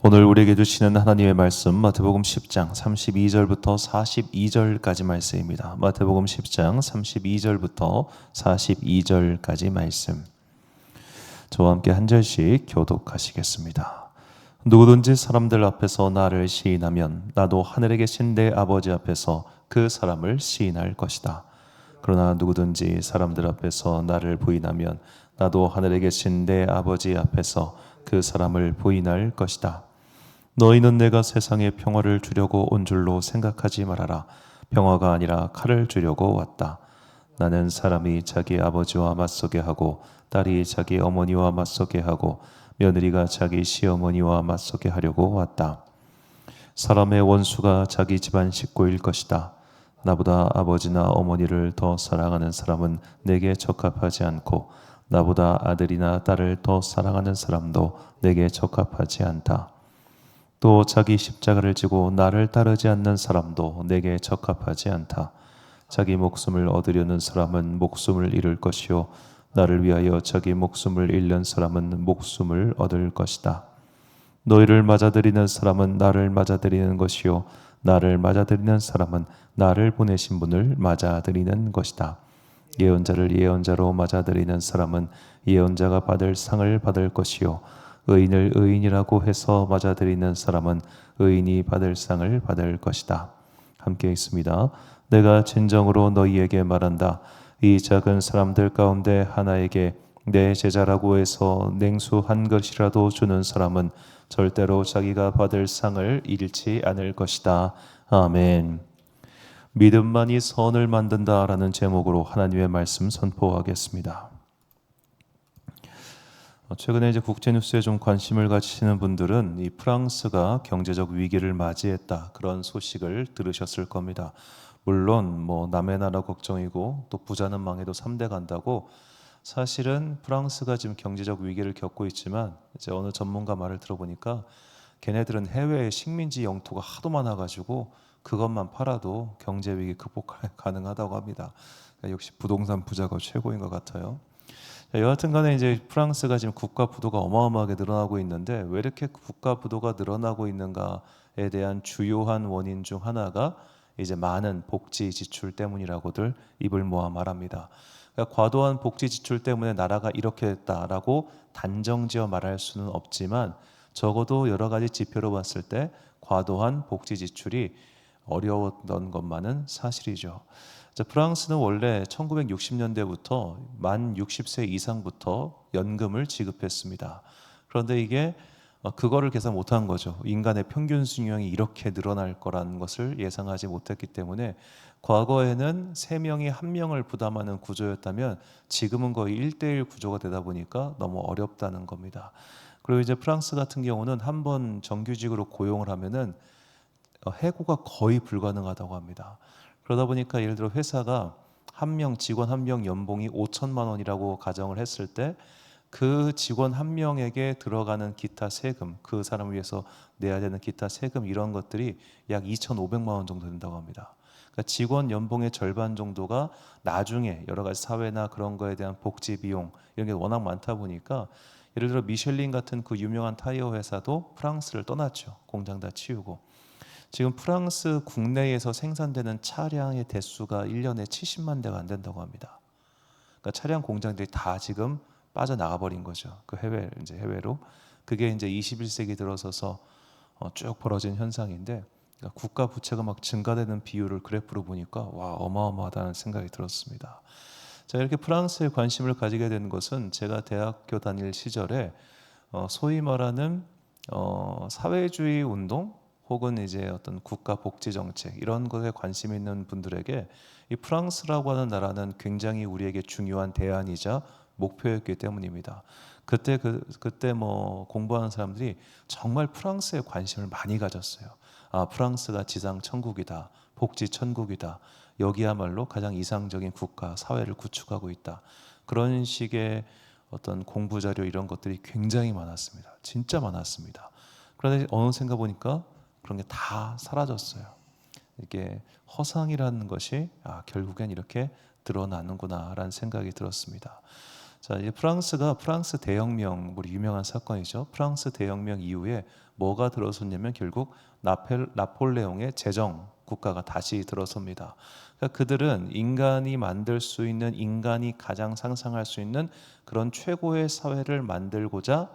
오늘 우리에게 주시는 하나님의 말씀 마태복음 10장 32절부터 42절까지 말씀입니다. 마태복음 10장 32절부터 42절까지 말씀. 저와 함께 한 절씩 교독하시겠습니다. 누구든지 사람들 앞에서 나를 시인하면 나도 하늘에 계신 내 아버지 앞에서 그 사람을 시인할 것이다. 그러나 누구든지 사람들 앞에서 나를 부인하면 나도 하늘에 계신 내 아버지 앞에서 그 사람을 부인할 것이다. 너희는 내가 세상에 평화를 주려고 온 줄로 생각하지 말아라. 평화가 아니라 칼을 주려고 왔다. 나는 사람이 자기 아버지와 맞서게 하고 딸이 자기 어머니와 맞서게 하고 며느리가 자기 시어머니와 맞서게 하려고 왔다. 사람의 원수가 자기 집안 식구일 것이다. 나보다 아버지나 어머니를 더 사랑하는 사람은 내게 적합하지 않고 나보다 아들이나 딸을 더 사랑하는 사람도 내게 적합하지 않다. 또 자기 십자가를 지고 나를 따르지 않는 사람도 내게 적합하지 않다. 자기 목숨을 얻으려는 사람은 목숨을 잃을 것이요 나를 위하여 자기 목숨을 잃는 사람은 목숨을 얻을 것이다. 너희를 맞아들이는 사람은 나를 맞아들이는 것이요 나를 맞아들이는 사람은 나를 보내신 분을 맞아들이는 것이다. 예언자를 예언자로 맞아들이는 사람은 예언자가 받을 상을 받을 것이요 의인을 의인이라고 해서 맞아들이는 사람은 의인이 받을 상을 받을 것이다. 함께 있습니다. 내가 진정으로 너희에게 말한다. 이 작은 사람들 가운데 하나에게 내 제자라고 해서 냉수 한 것이라도 주는 사람은 절대로 자기가 받을 상을 잃지 않을 것이다. 아멘. 믿음만이 선을 만든다라는 제목으로 하나님의 말씀 선포하겠습니다. 최근에 이제 국제 뉴스에 좀 관심을 가지시는 분들은 이 프랑스가 경제적 위기를 맞이했다 그런 소식을 들으셨을 겁니다. 물론 뭐 남의 나라 걱정이고 또 부자는 망해도 3대 간다고 사실은 프랑스가 지금 경제적 위기를 겪고 있지만 이제 어느 전문가 말을 들어보니까 걔네들은 해외에 식민지 영토가 하도 많아가지고 그것만 팔아도 경제 위기 극복 가능하다고 합니다. 그러니까 역시 부동산 부자가 최고인 것 같아요. 여하튼 간에 이제 프랑스가 지금 국가 부도가 어마어마하게 늘어나고 있는데 왜 이렇게 국가 부도가 늘어나고 있는가에 대한 주요한 원인 중 하나가 이제 많은 복지 지출 때문이라고들 입을 모아 말합니다. 그러니까 과도한 복지 지출 때문에 나라가 이렇게 됐다라고 단정지어 말할 수는 없지만 적어도 여러 가지 지표로 봤을 때 과도한 복지 지출이 어려웠던 것만은 사실이죠. 프랑스는 원래 1960년대부터 만 60세 이상부터 연금을 지급했습니다. 그런데 이게 그거를 계산 못한 거죠. 인간의 평균 수명이 이렇게 늘어날 거라는 것을 예상하지 못했기 때문에 과거에는 3명이 1명을 부담하는 구조였다면 지금은 거의 1대1 구조가 되다 보니까 너무 어렵다는 겁니다. 그리고 이제 프랑스 같은 경우는 한번 정규직으로 고용을 하면은 해고가 거의 불가능하다고 합니다. 그러다 보니까 예를 들어 회사가 직원 한 명 연봉이 5천만 원이라고 가정을 했을 때 그 직원 한 명에게 들어가는 기타 세금, 그 사람을 위해서 내야 되는 기타 세금 이런 것들이 약 2,500만 원 정도 된다고 합니다. 그러니까 직원 연봉의 절반 정도가 나중에 여러 가지 사회나 그런 거에 대한 복지 비용 이런 게 워낙 많다 보니까 예를 들어 미슐린 같은 그 유명한 타이어 회사도 프랑스를 떠났죠. 공장 다 치우고. 지금 프랑스 국내에서 생산되는 차량의 대수가 1년에 70만 대가 안 된다고 합니다. 그러니까 차량 공장들이 다 지금 빠져나가 버린 거죠. 그 해외로. 그게 이제 21세기 들어서서 쭉 벌어진 현상인데 그러니까 국가 부채가 막 증가되는 비율을 그래프로 보니까 와 어마어마하다는 생각이 들었습니다. 자, 이렇게 프랑스에 관심을 가지게 된 것은 제가 대학교 다닐 시절에 소위 말하는 사회주의 운동 혹은 이제 어떤 국가 복지 정책 이런 것에 관심 있는 분들에게 이 프랑스라고 하는 나라는 굉장히 우리에게 중요한 대안이자 목표였기 때문입니다. 그때 뭐 공부하는 사람들이 정말 프랑스에 관심을 많이 가졌어요. 아, 프랑스가 지상 천국이다, 복지 천국이다. 여기야말로 가장 이상적인 국가 사회를 구축하고 있다. 그런 식의 어떤 공부 자료 이런 것들이 굉장히 많았습니다. 진짜 많았습니다. 그런데 어느샌가 보니까 그런 게 다 사라졌어요. 이게 허상이라는 것이 결국엔 이렇게 드러나는구나라는 생각이 들었습니다. 자, 이제 프랑스 대혁명, 우리 유명한 사건이죠. 프랑스 대혁명 이후에 뭐가 들어섰냐면 결국 나폴레옹의 제정 국가가 다시 들어섭니다. 그러니까 그들은 인간이 만들 수 있는, 인간이 가장 상상할 수 있는 그런 최고의 사회를 만들고자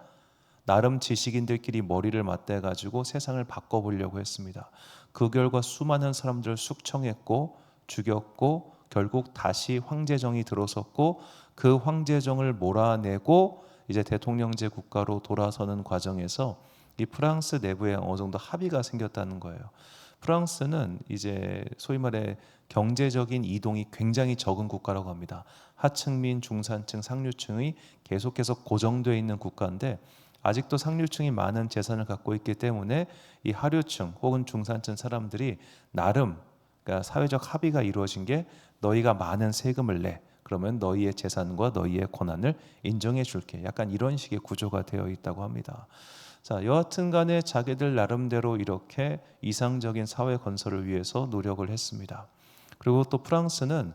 나름 지식인들끼리 머리를 맞대 가지고 세상을 바꿔보려고 했습니다. 그 결과 수많은 사람들을 숙청했고 죽였고 결국 다시 황제정이 들어섰고 그 황제정을 몰아내고 이제 대통령제 국가로 돌아서는 과정에서 이 프랑스 내부에 어느 정도 합의가 생겼다는 거예요. 프랑스는 이제 소위 말해 경제적인 이동이 굉장히 적은 국가라고 합니다. 하층민, 중산층, 상류층이 계속해서 고정되어 있는 국가인데 아직도 상류층이 많은 재산을 갖고 있기 때문에 이 하류층 혹은 중산층 사람들이 나름, 그러니까 사회적 합의가 이루어진 게 너희가 많은 세금을 내. 그러면 너희의 재산과 너희의 권한을 인정해 줄게. 약간 이런 식의 구조가 되어 있다고 합니다. 자, 여하튼 간에 자기들 나름대로 이렇게 이상적인 사회 건설을 위해서 노력을 했습니다. 그리고 또 프랑스는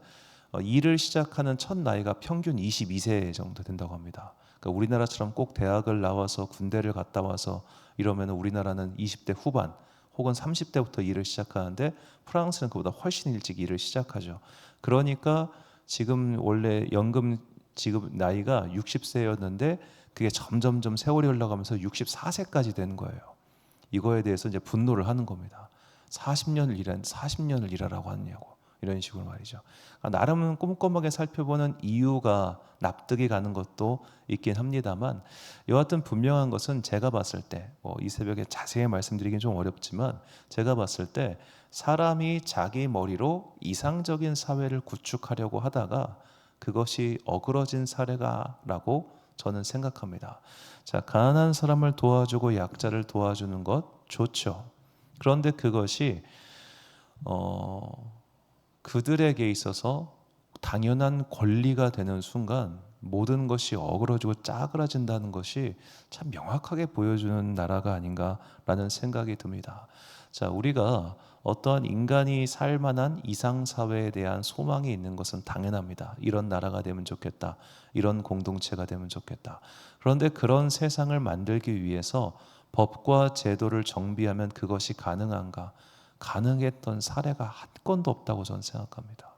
일을 시작하는 첫 나이가 평균 22세 정도 된다고 합니다. 그러니까 우리나라처럼 꼭 대학을 나와서 군대를 갔다 와서 이러면 우리나라는 20대 후반 혹은 30대부터 일을 시작하는데 프랑스는 그보다 훨씬 일찍 일을 시작하죠. 그러니까 지금 원래 연금 지급 나이가 60세였는데 그게 점점점 세월이 흘러가면서 64세까지 되는 거예요. 이거에 대해서 이제 분노를 하는 겁니다. 40년을 일하라고 하느냐고. 이런 식으로 말이죠. 나름 꼼꼼하게 살펴보는 이유가 납득이 가는 것도 있긴 합니다만 여하튼 분명한 것은 제가 봤을 때 이 새벽에 자세히 말씀드리긴 좀 어렵지만 제가 봤을 때 사람이 자기 머리로 이상적인 사회를 구축하려고 하다가 그것이 어그러진 사례가라고 저는 생각합니다. 자, 가난한 사람을 도와주고 약자를 도와주는 것 좋죠. 그런데 그것이 그들에게 있어서 당연한 권리가 되는 순간 모든 것이 어그러지고 짜그라진다는 것이 참 명확하게 보여주는 나라가 아닌가라는 생각이 듭니다. 자, 우리가 어떠한 인간이 살 만한 이상 사회에 대한 소망이 있는 것은 당연합니다. 이런 나라가 되면 좋겠다. 이런 공동체가 되면 좋겠다. 그런데 그런 세상을 만들기 위해서 법과 제도를 정비하면 그것이 가능한가? 가능했던 사례가 한 건도 없다고 저는 생각합니다.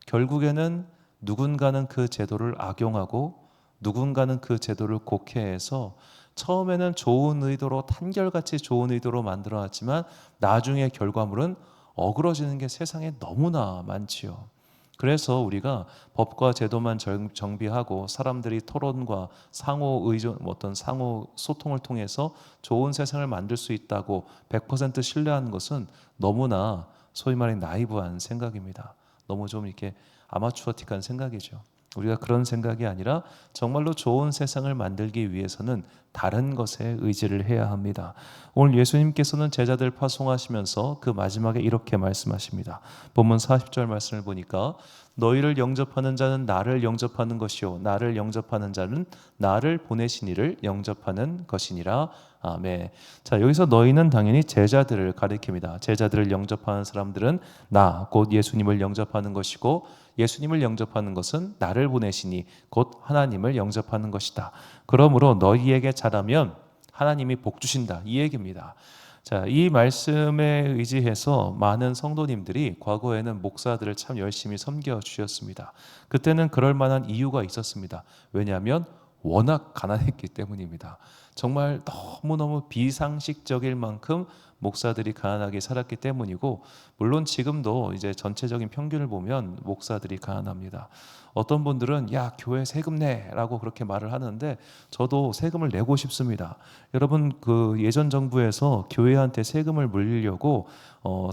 결국에는 누군가는 그 제도를 악용하고 누군가는 그 제도를 곡해해서 처음에는 좋은 의도로 한결같이 좋은 의도로 만들어놨지만 나중에 결과물은 어그러지는 게 세상에 너무나 많지요. 그래서 우리가 법과 제도만 정비하고 사람들이 토론과 상호 의존, 어떤 상호 소통을 통해서 좋은 세상을 만들 수 있다고 100% 신뢰하는 것은 너무나 소위 말해 나이브한 생각입니다. 너무 좀 이렇게 아마추어틱한 생각이죠. 우리가 그런 생각이 아니라 정말로 좋은 세상을 만들기 위해서는 다른 것에 의지를 해야 합니다. 오늘 예수님께서는 제자들 파송하시면서 그 마지막에 이렇게 말씀하십니다. 본문 40절 말씀을 보니까 너희를 영접하는 자는 나를 영접하는 것이요 나를 영접하는 자는 나를 보내신 이를 영접하는 것이니라. 아멘. 자, 여기서 너희는 당연히 제자들을 가리킵니다. 제자들을 영접하는 사람들은 나 곧 예수님을 영접하는 것이고 예수님을 영접하는 것은 나를 보내시니 곧 하나님을 영접하는 것이다. 그러므로 너희에게 잘하면 하나님이 복 주신다. 이 얘기입니다. 자, 이 말씀에 의지해서 많은 성도님들이 과거에는 목사들을 참 열심히 섬겨 주셨습니다. 그때는 그럴 만한 이유가 있었습니다. 왜냐하면 워낙 가난했기 때문입니다. 정말 너무너무 비상식적일 만큼 목사들이 가난하게 살았기 때문이고, 물론 지금도 이제 전체적인 평균을 보면 목사들이 가난합니다. 어떤 분들은 야, 교회 세금 내라고 그렇게 말을 하는데 저도 세금을 내고 싶습니다. 여러분, 그 예전 정부에서 교회한테 세금을 물리려고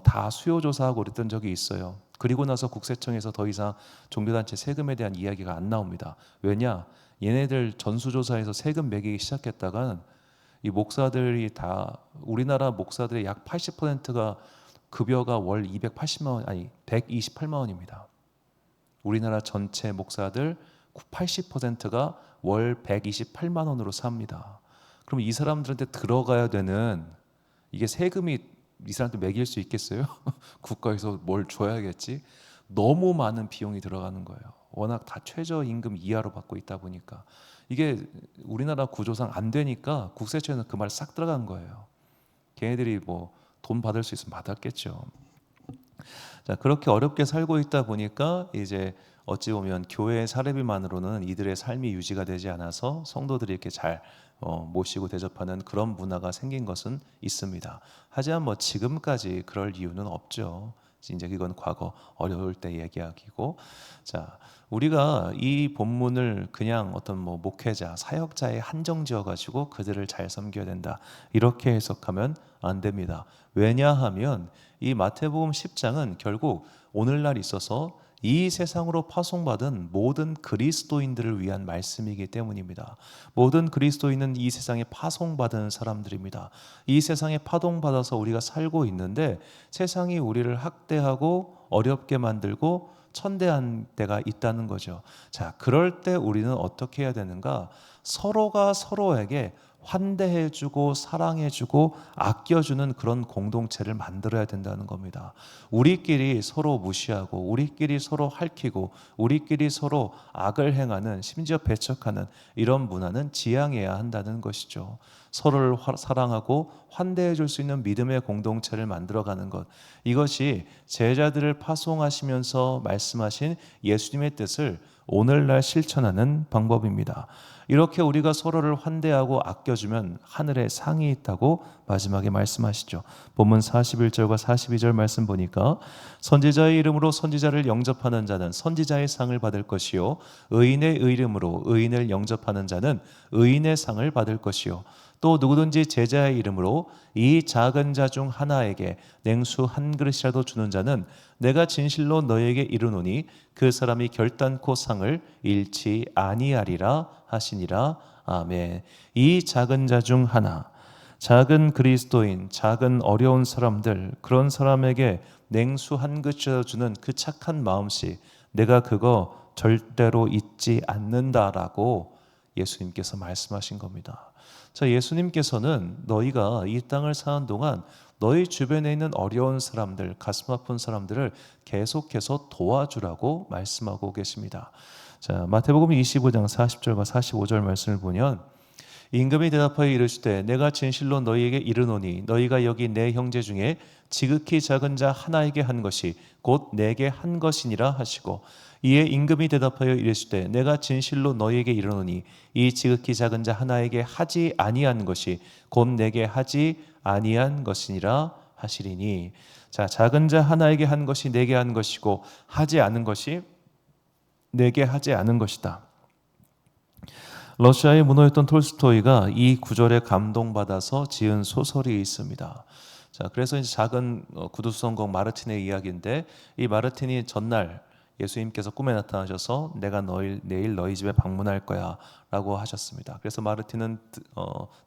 다 수요조사하고 그랬던 적이 있어요. 그리고 나서 국세청에서 더 이상 종교단체 세금에 대한 이야기가 안 나옵니다. 왜냐? 얘네들 전수조사에서 세금 매기기 시작했다간 이 목사들이 다, 우리나라 목사들의 약 80%가 급여가 월 280만 원, 아니 128만 원입니다. 우리나라 전체 목사들 80%가 월 128만 원으로 삽니다. 그럼 이 사람들한테 들어가야 되는 이게 세금이 이 사람들 매길 수 있겠어요? 국가에서 뭘 줘야겠지? 너무 많은 비용이 들어가는 거예요. 워낙 다 최저임금 이하로 받고 있다 보니까 이게 우리나라 구조상 안 되니까 국세청에서 그 말 싹 들어간 거예요. 걔네들이 뭐 돈 받을 수 있으면 받았겠죠. 자, 그렇게 어렵게 살고 있다 보니까 이제 어찌 보면 교회의 사례비만으로는 이들의 삶이 유지가 되지 않아서 성도들이 이렇게 잘 모시고 대접하는 그런 문화가 생긴 것은 있습니다. 하지만 뭐 지금까지 그럴 이유는 없죠. 이제 이건 과거 어려울 때 얘기하기고. 자, 우리가 이 본문을 그냥 어떤 뭐 목회자, 사역자에 한정지어 가지고 그들을 잘 섬겨야 된다, 이렇게 해석하면 안 됩니다. 왜냐하면 이 마태복음 10장은 결국 오늘날 있어서 이 세상으로 파송받은 모든 그리스도인들을 위한 말씀이기 때문입니다. 모든 그리스도인은 이 세상에 파송받은 사람들입니다. 이 세상에 파송받아서 우리가 살고 있는데 세상이 우리를 학대하고 어렵게 만들고 천대한 때가 있다는 거죠. 자, 그럴 때 우리는 어떻게 해야 되는가? 서로가 서로에게 환대해주고 사랑해주고 아껴주는 그런 공동체를 만들어야 된다는 겁니다. 우리끼리 서로 무시하고 우리끼리 서로 핥히고 우리끼리 서로 악을 행하는, 심지어 배척하는 이런 문화는 지양해야 한다는 것이죠. 서로를 사랑하고 환대해 줄 수 있는 믿음의 공동체를 만들어가는 것, 이것이 제자들을 파송하시면서 말씀하신 예수님의 뜻을 오늘날 실천하는 방법입니다. 이렇게 우리가 서로를 환대하고 아껴주면 하늘에 상이 있다고 마지막에 말씀하시죠. 본문 41절과 42절 말씀 보니까 선지자의 이름으로 선지자를 영접하는 자는 선지자의 상을 받을 것이요 의인의 이름으로 의인을 영접하는 자는 의인의 상을 받을 것이요 또 누구든지 제자의 이름으로 이 작은 자 중 하나에게 냉수 한 그릇이라도 주는 자는 내가 진실로 너에게 이르노니 그 사람이 결단코 상을 잃지 아니하리라 하시니라. 아멘. 이 작은 자 중 하나, 작은 그리스도인, 작은 어려운 사람들, 그런 사람에게 냉수 한 그릇이라도 주는 그 착한 마음씨, 내가 그거 절대로 잊지 않는다라고 예수님께서 말씀하신 겁니다. 자, 예수님께서는 너희가 이 땅을 사는 동안 너희 주변에 있는 어려운 사람들, 가슴 아픈 사람들을 계속해서 도와주라고 말씀하고 계십니다. 자, 마태복음 25장 40절과 45절 말씀을 보면 임금이 대답하여 이르시되 내가 진실로 너희에게 이르노니 너희가 여기 내 형제 중에 지극히 작은 자 하나에게 한 것이 곧 내게 한 것이니라 하시고 이에 임금이 대답하여 이르시되 내가 진실로 너희에게 이르노니 이 지극히 작은 자 하나에게 하지 아니한 것이 곧 내게 하지 아니한 것이니라 하시리니. 자, 작은 자 하나에게 한 것이 내게 한 것이고 하지 않은 것이 내게 하지 않은 것이다. 러시아의 문호였던 톨스토이가 이 구절에 감동받아서 지은 소설이 있습니다. 자, 그래서 이제 작은 구두선공 마르틴의 이야기인데 이 마르틴이 전날 예수님께서 꿈에 나타나셔서 내가 내일 너희 집에 방문할 거야 라고 하셨습니다. 그래서 마르틴은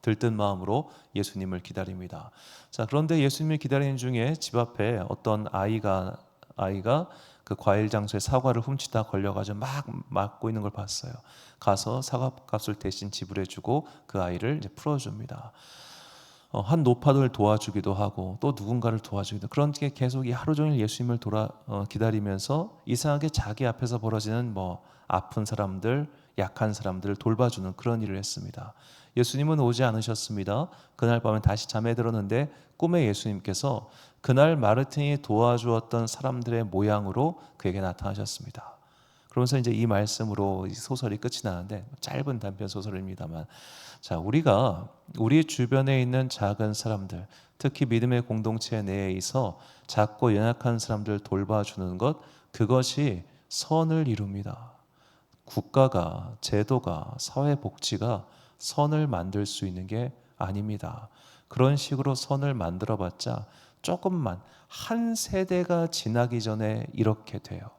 들뜬 마음으로 예수님을 기다립니다. 자, 그런데 예수님을 기다리는 중에 집 앞에 어떤 아이가 그 과일 장소에 사과를 훔치다 걸려가지고 막 맞고 있는 걸 봤어요. 가서 사과값을 대신 지불해주고 그 아이를 이제 풀어줍니다. 한 노파를 도와주기도 하고 또 누군가를 도와주기도, 그렇게 계속 하루 종일 예수님을 기다리면서 이상하게 자기 앞에서 벌어지는 뭐 아픈 사람들, 약한 사람들을 돌봐주는 그런 일을 했습니다. 예수님은 오지 않으셨습니다. 그날 밤에 다시 잠에 들었는데 꿈에 예수님께서 그날 마르틴이 도와주었던 사람들의 모양으로 그에게 나타나셨습니다. 그러면서 이제 이 말씀으로 소설이 끝이 나는데 짧은 단편 소설입니다만, 자, 우리가 우리 주변에 있는 작은 사람들, 특히 믿음의 공동체 내에 있어 작고 연약한 사람들을 돌봐주는 것, 그것이 선을 이룹니다. 국가가, 제도가, 사회복지가 선을 만들 수 있는 게 아닙니다. 그런 식으로 선을 만들어봤자 조금만, 한 세대가 지나기 전에 이렇게 돼요.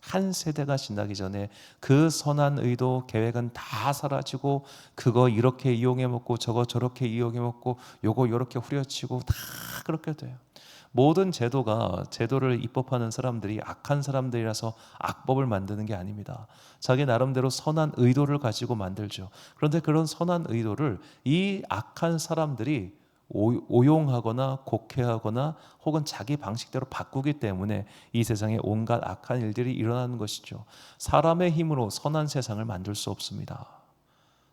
한 세대가 지나기 전에 그 선한 의도, 계획은 다 사라지고 그거 이렇게 이용해 먹고 저거 저렇게 이용해 먹고 요거 이렇게 후려치고 다 그렇게 돼요. 모든 제도를 입법하는 사람들이 악한 사람들이라서 악법을 만드는 게 아닙니다. 자기 나름대로 선한 의도를 가지고 만들죠. 그런데 그런 선한 의도를 이 악한 사람들이 오용하거나 곡해하거나 혹은 자기 방식대로 바꾸기 때문에 이 세상에 온갖 악한 일들이 일어나는 것이죠. 사람의 힘으로 선한 세상을 만들 수 없습니다.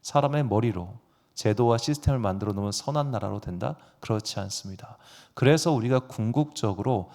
사람의 머리로 제도와 시스템을 만들어 놓으면 선한 나라로 된다? 그렇지 않습니다. 그래서 우리가 궁극적으로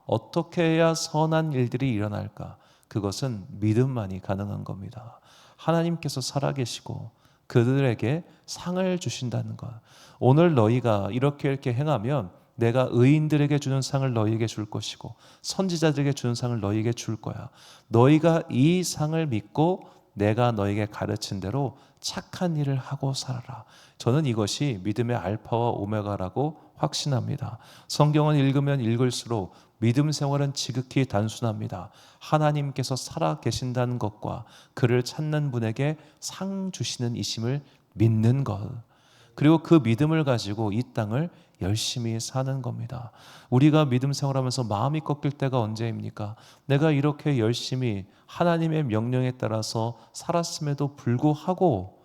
어떻게 해야 선한 일들이 일어날까? 그것은 믿음만이 가능한 겁니다. 하나님께서 살아계시고 그들에게 상을 주신다는 것. 오늘 너희가 이렇게 행하면 내가 의인들에게 주는 상을 너희에게 줄 것이고 선지자들에게 주는 상을 너희에게 줄 거야. 너희가 이 상을 믿고 내가 너에게 가르친 대로 착한 일을 하고 살아라. 저는 이것이 믿음의 알파와 오메가라고 확신합니다. 성경을 읽으면 읽을수록 믿음 생활은 지극히 단순합니다. 하나님께서 살아 계신다는 것과 그를 찾는 분에게 상 주시는 이심을 믿는 것, 그리고 그 믿음을 가지고 이 땅을 열심히 사는 겁니다. 우리가 믿음 생활하면서 마음이 꺾일 때가 언제입니까? 내가 이렇게 열심히 하나님의 명령에 따라서 살았음에도 불구하고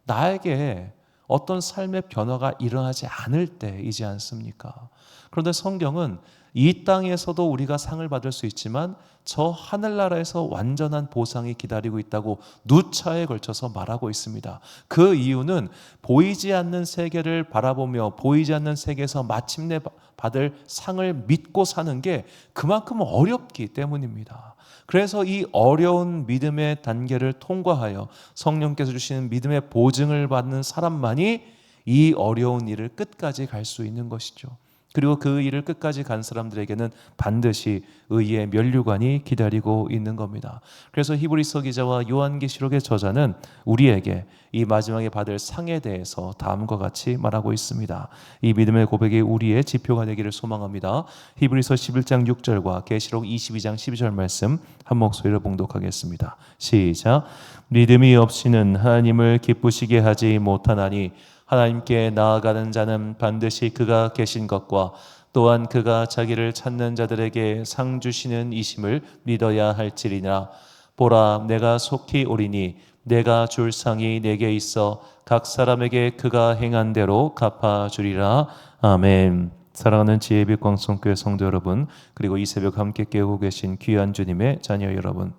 나에게 어떤 삶의 변화가 일어나지 않을 때이지 않습니까? 그런데 성경은 이 땅에서도 우리가 상을 받을 수 있지만 저 하늘나라에서 완전한 보상이 기다리고 있다고 누차에 걸쳐서 말하고 있습니다. 그 이유는 보이지 않는 세계를 바라보며 보이지 않는 세계에서 마침내 받을 상을 믿고 사는 게 그만큼 어렵기 때문입니다. 그래서 이 어려운 믿음의 단계를 통과하여 성령께서 주시는 믿음의 보증을 받는 사람만이 이 어려운 일을 끝까지 갈 수 있는 것이죠. 그리고 그 일을 끝까지 간 사람들에게는 반드시 의의 면류관이 기다리고 있는 겁니다. 그래서 히브리서 기자와 요한계시록의 저자는 우리에게 이 마지막에 받을 상에 대해서 다음과 같이 말하고 있습니다. 이 믿음의 고백이 우리의 지표가 되기를 소망합니다. 히브리서 11장 6절과 계시록 22장 12절 말씀 한 목소리로 봉독하겠습니다. 시작. 믿음이 없이는 하나님을 기쁘시게 하지 못하나니 하나님께 나아가는 자는 반드시 그가 계신 것과 또한 그가 자기를 찾는 자들에게 상 주시는 이심을 믿어야 할지니라. 보라, 내가 속히 오리니 내가 줄 상이 내게 있어 각 사람에게 그가 행한 대로 갚아주리라. 아멘. 사랑하는 지혜빛 광성교회 성도 여러분, 그리고 이 새벽 함께 깨우고 계신 귀한 주님의 자녀 여러분,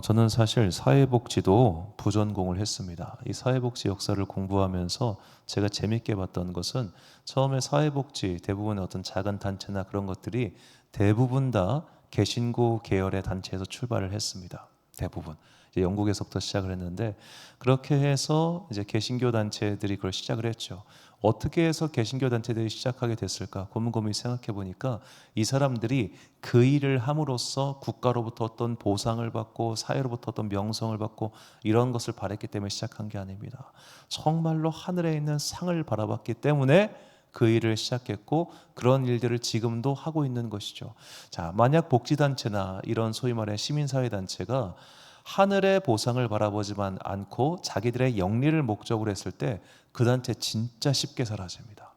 저는 사실 사회복지도 부전공을 했습니다. 이 사회복지 역사를 공부하면서 제가 재밌게 봤던 것은 처음에 사회복지 대부분의 어떤 작은 단체나 그런 것들이 대부분 다 개신교 계열의 단체에서 출발을 했습니다. 대부분. 이제 영국에서부터 시작을 했는데 그렇게 해서 이제 개신교 단체들이 그걸 시작을 했죠. 어떻게 해서 개신교 단체들이 시작하게 됐을까 고민고민 생각해 보니까 이 사람들이 그 일을 함으로써 국가로부터 어떤 보상을 받고 사회로부터 어떤 명성을 받고 이런 것을 바랬기 때문에 시작한 게 아닙니다. 정말로 하늘에 있는 상을 바라봤기 때문에 그 일을 시작했고 그런 일들을 지금도 하고 있는 것이죠. 자, 만약 복지단체나 이런 소위 말해 시민사회단체가 하늘의 보상을 바라보지만 않고 자기들의 영리를 목적으로 했을 때 그 단체 진짜 쉽게 사라집니다.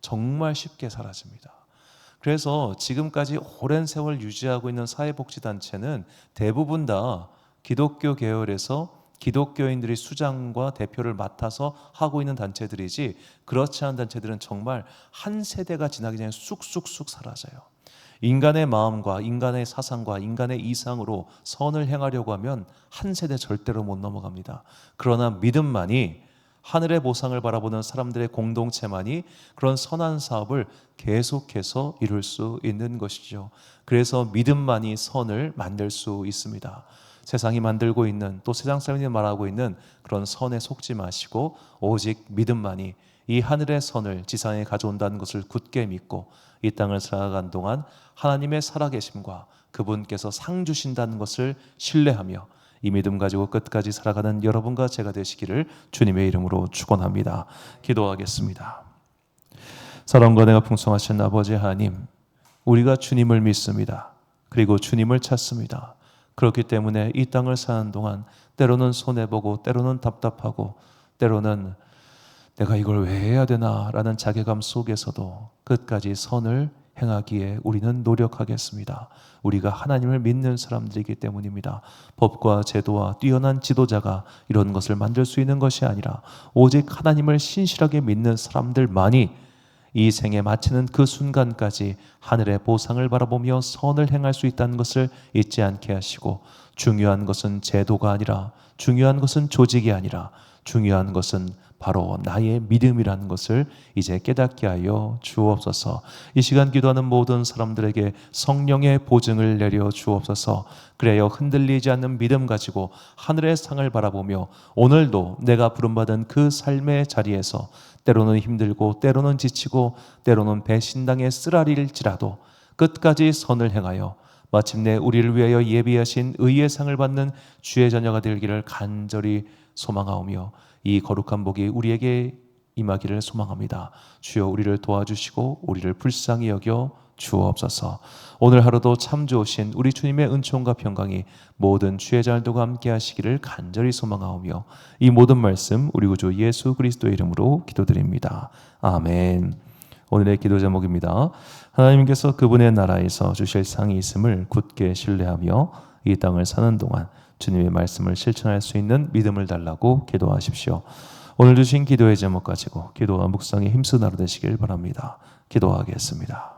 정말 쉽게 사라집니다. 그래서 지금까지 오랜 세월 유지하고 있는 사회복지단체는 대부분 다 기독교 계열에서 기독교인들이 수장과 대표를 맡아서 하고 있는 단체들이지 그렇지 않은 단체들은 정말 한 세대가 지나기 전에 쑥쑥쑥 사라져요. 인간의 마음과 인간의 사상과 인간의 이상으로 선을 행하려고 하면 한 세대 절대로 못 넘어갑니다. 그러나 믿음만이 하늘의 보상을 바라보는 사람들의 공동체만이 그런 선한 사업을 계속해서 이룰 수 있는 것이죠. 그래서 믿음만이 선을 만들 수 있습니다. 세상이 만들고 있는 또 세상 사람들이 말하고 있는 그런 선에 속지 마시고 오직 믿음만이 이 하늘의 선을 지상에 가져온다는 것을 굳게 믿고 이 땅을 살아간 동안 하나님의 살아계심과 그분께서 상 주신다는 것을 신뢰하며 이 믿음 가지고 끝까지 살아가는 여러분과 제가 되시기를 주님의 이름으로 축원합니다. 기도하겠습니다. 사랑과 은혜가 풍성하신 아버지 하나님, 우리가 주님을 믿습니다. 그리고 주님을 찾습니다. 그렇기 때문에 이 땅을 사는 동안 때로는 손해보고 때로는 답답하고 때로는 내가 이걸 왜 해야 되나 라는 자괴감 속에서도 끝까지 선을 행하기에 우리는 노력하겠습니다. 우리가 하나님을 믿는 사람들이기 때문입니다. 법과 제도와 뛰어난 지도자가 이런 것을 만들 수 있는 것이 아니라 오직 하나님을 신실하게 믿는 사람들만이 이 생에 마치는 그 순간까지 하늘의 보상을 바라보며 선을 행할 수 있다는 것을 잊지 않게 하시고, 중요한 것은 제도가 아니라, 중요한 것은 조직이 아니라, 중요한 것은 바로 나의 믿음이라는 것을 이제 깨닫게 하여 주옵소서. 이 시간 기도하는 모든 사람들에게 성령의 보증을 내려 주옵소서. 그래야 흔들리지 않는 믿음 가지고 하늘의 상을 바라보며 오늘도 내가 부름받은 그 삶의 자리에서 때로는 힘들고 때로는 지치고 때로는 배신당해 쓰라릴지라도 끝까지 선을 행하여 마침내 우리를 위하여 예비하신 의의 상을 받는 주의 자녀가 되기를 간절히 소망하오며, 이 거룩한 복이 우리에게 임하기를 소망합니다. 주여 우리를 도와주시고 우리를 불쌍히 여겨 주옵소서. 오늘 하루도 참 좋으신 우리 주님의 은총과 평강이 모든 주의 자녀들과 함께 하시기를 간절히 소망하오며, 이 모든 말씀 우리 구주 예수 그리스도의 이름으로 기도드립니다. 아멘. 오늘의 기도 제목입니다. 하나님께서 그분의 나라에서 주실 상이 있음을 굳게 신뢰하며 이 땅을 사는 동안 주님의 말씀을 실천할 수 있는 믿음을 달라고 기도하십시오. 오늘 주신 기도의 제목 가지고 기도와 묵상에 힘쓰는 하루 되시길 바랍니다. 기도하겠습니다.